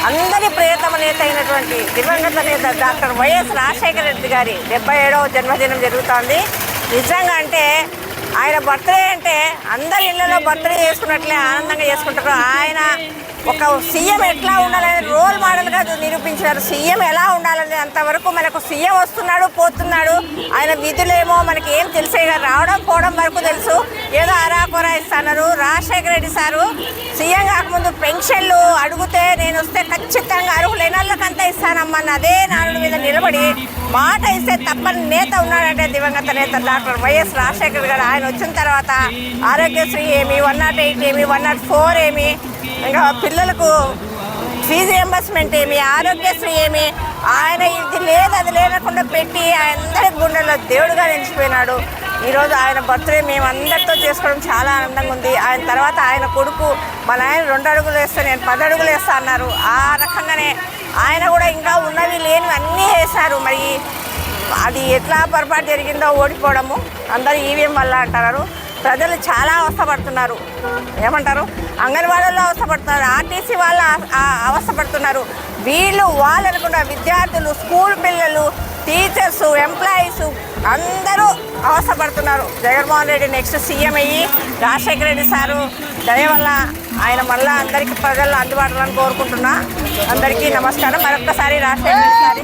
అందరి ప్రియతమ నేత అయినటువంటి దివంగత నేత డాక్టర్ వైఎస్ రాజశేఖర రెడ్డి గారి 77వ జన్మదినం జరుగుతోంది. నిజంగా అంటే ఆయన బర్త్డే అంటే అందరి ఇళ్లలో బర్త్డే చేసుకున్నట్లే ఆనందంగా చేసుకుంటారు. ఆయన ఒక సీఎం ఎట్లా ఉండాలని రోల్ మోడల్గా నిరూపించారు. సీఎం ఎలా ఉండాలని అంతవరకు మనకు సీఎం వస్తున్నాడు పోతున్నాడు, ఆయన విధులేమో మనకి ఏం తెలిసే రావడం పోవడం వరకు తెలుసు. ఏదో అరాకొరా ఇస్తున్నారు. రాజశేఖర రెడ్డి సారు సీఎం కాకముందు పెన్షన్లు అడిగితే నేను వస్తే ఖచ్చితంగా అర్హులైన వాళ్ళకంతా ఇస్తానమ్మని అదే నాలుగు మీద నిలబడి మాట ఇస్తే తప్పని నేత ఉన్నాడంటే దివంగత నేత డాక్టర్ వైఎస్ రాజశేఖర గారు. ఆయన వచ్చిన తర్వాత ఆరోగ్యశ్రీ ఏమి, 108 ఏమి, 104 ఏమి, ఇంకా పిల్లలకు ఫీజు రియంబర్స్మెంట్ ఏమి, ఆరోగ్యశ్రీ ఏమి, ఆయన ఇది లేదు అది లేకుండా పెట్టి అందరి గుండెల్లో దేవుడుగా నిలిచిపోయినాడు. ఈరోజు ఆయన బర్త్డే మేము అందరితో చేసుకోవడం చాలా ఆనందంగా ఉంది. ఆయన తర్వాత ఆయన కొడుకు మన ఆయన 2 అడుగులు వేస్తే నేను 10 అడుగులు వేస్తా అన్నారు. ఆ రకంగానే ఆయన కూడా ఇంకా ఉన్నవి లేనివి అన్నీ వేశారు. మరి అది ఎట్లా పొరపాటు జరిగిందో ఓడిపోవడము అందరూ ఈవీఎం వల్ల అంటున్నారు. ప్రజలు చాలా అవస్థపడుతున్నారు. ఏమంటారు, అంగన్వాడీల్లో అవస్థపడుతున్నారు, ఆర్టీసీ వాళ్ళ అవస్థపడుతున్నారు. వీళ్ళు వాళ్ళు అనుకుంటా విద్యార్థులు, స్కూల్ పిల్లలు, టీచర్స్, ఎంప్లాయీస్ అందరూ అవస్థపడుతున్నారు. జగన్మోహన్ రెడ్డి నెక్స్ట్ సీఎం అయ్యి రాజశేఖర రెడ్డి సారు దయ వల్ల ఆయన మళ్ళీ అందరికీ ప్రజల్లో అందుబాటులో కోరుకుంటున్నా. అందరికీ నమస్కారం. మరొక్కసారి రాజశేఖర రెడ్డి సారి